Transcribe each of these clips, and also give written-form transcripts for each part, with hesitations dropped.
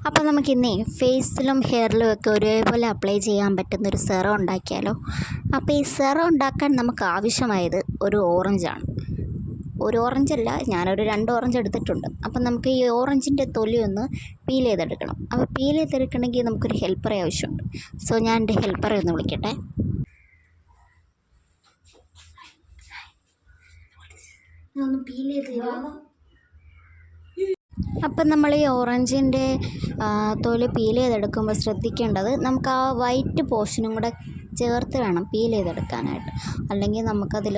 അപ്പോൾ നമുക്കിന്നേ ഫേസിലും ഹെയറിലും ഒക്കെ ഒരേപോലെ അപ്ലൈ ചെയ്യാൻ പറ്റുന്നൊരു സെറം ഉണ്ടാക്കിയാലോ. അപ്പോൾ ഈ സെറം ഉണ്ടാക്കാൻ നമുക്ക് ആവശ്യമായത് ഒരു ഓറഞ്ചാണ്. ഒരു ഓറഞ്ചല്ല, ഞാനൊരു 2 ഓറഞ്ച് എടുത്തിട്ടുണ്ട്. അപ്പം നമുക്ക് ഈ ഓറഞ്ചിൻ്റെ തൊലി ഒന്ന് പീൽ ചെയ്തെടുക്കണം. അപ്പോൾ പീൽ ചെയ്തെടുക്കണമെങ്കിൽ നമുക്കൊരു ഹെൽപ്പറെ ആവശ്യമുണ്ട്. സോ ഞാൻ എൻ്റെ ഹെൽപ്പറെ ഒന്ന് വിളിക്കട്ടെ. ഒന്ന് പീൽ ചെയ്ത് തരുമോ? അപ്പം നമ്മൾ ഈ ഓറഞ്ചിൻ്റെ തൊലി പീൽ ചെയ്തെടുക്കുമ്പോൾ ശ്രദ്ധിക്കേണ്ടത്, നമുക്ക് ആ വൈറ്റ് പോർഷനും കൂടെ ചേർത്ത് വേണം പീൽ ചെയ്തെടുക്കാനായിട്ട്. അല്ലെങ്കിൽ നമുക്കതിൽ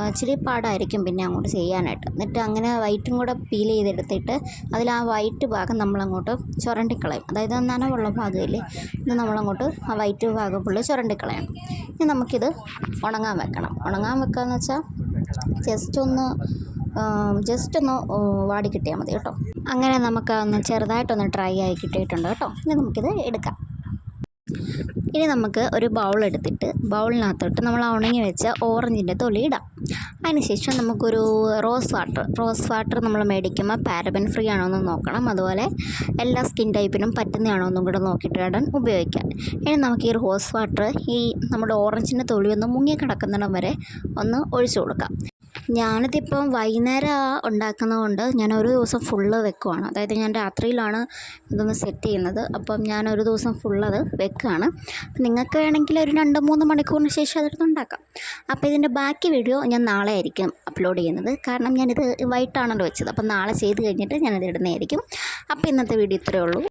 ഇച്ചിരി പാടായിരിക്കും പിന്നെ അങ്ങോട്ട് ചെയ്യാനായിട്ട്. എന്നിട്ട് അങ്ങനെ വൈറ്റും കൂടെ പീൽ ചെയ്തെടുത്തിട്ട് അതിൽ ആ വൈറ്റ് ഭാഗം നമ്മളങ്ങോട്ട് ചുരണ്ടിക്കളയും. അതായത് നനവുള്ള ഭാഗമില്ലേ, ഇത് നമ്മളങ്ങോട്ട് ആ വൈറ്റ് ഭാഗം ഫുള്ള് ചുരണ്ടിക്കളയണം. ഇനി നമുക്കിത് ഉണങ്ങാൻ വെക്കണം. ഉണങ്ങാൻ വെക്കാമെന്ന് വെച്ചാൽ ജസ്റ്റ് ഒന്ന് വാടി കിട്ടിയാൽ മതി കേട്ടോ. അങ്ങനെ നമുക്ക് ചെറുതായിട്ടൊന്ന് ഡ്രൈ ആയി കിട്ടിയിട്ടുണ്ട് കേട്ടോ. ഇനി നമുക്കിത് എടുക്കാം. ഇനി നമുക്ക് ഒരു ബൗൾ എടുത്തിട്ട് ബൗളിനകത്തോട്ട് നമ്മൾ ഉണങ്ങി വെച്ച ഓറഞ്ചിൻ്റെ തൊലി ഇടാം. അതിനുശേഷം നമുക്കൊരു റോസ് വാട്ടർ നമ്മൾ മേടിക്കുമ്പോൾ പാരബൻ ഫ്രീ ആണോ എന്ന് നോക്കണം. അതുപോലെ എല്ലാ സ്കിൻ ടൈപ്പിനും പറ്റുന്നതാണോ എന്നും കൂടെ നോക്കിയിട്ട് വേണം ഉപയോഗിക്കാൻ. ഇനി നമുക്ക് ഈ റോസ് വാട്ടർ ഈ നമ്മുടെ ഓറഞ്ചിൻ്റെ തൊലി ഒന്ന് മുങ്ങി കിടക്കുന്നിടം വരെ ഒന്ന് ഒഴിച്ചു കൊടുക്കാം. ഞാനിതിപ്പം വൈകുന്നേരം ഉണ്ടാക്കുന്നത് കൊണ്ട് ഞാൻ ഒരു ദിവസം ഫുള്ള് വെക്കുവാണ്. അതായത് ഞാൻ രാത്രിയിലാണ് ഇതൊന്ന് സെറ്റ് ചെയ്യുന്നത്. അപ്പം ഞാൻ ഒരു ദിവസം ഫുള്ളത് വെക്കുകയാണ്. നിങ്ങൾക്ക് വേണമെങ്കിൽ ഒരു 2-3 മണിക്കൂറിന് ശേഷം അതെടുത്ത് ഉണ്ടാക്കാം. അപ്പോൾ ഇതിൻ്റെ ബാക്കി വീഡിയോ ഞാൻ നാളെ ആയിരിക്കും അപ്ലോഡ് ചെയ്യുന്നത്. കാരണം ഞാനിത് വൈകിട്ടാണല്ലോ വെച്ചത്. അപ്പം നാളെ ചെയ്ത് കഴിഞ്ഞിട്ട് ഞാനിത് ഇടുന്നതായിരിക്കും. അപ്പോൾ ഇന്നത്തെ വീഡിയോ ഇത്രയേ ഉള്ളൂ.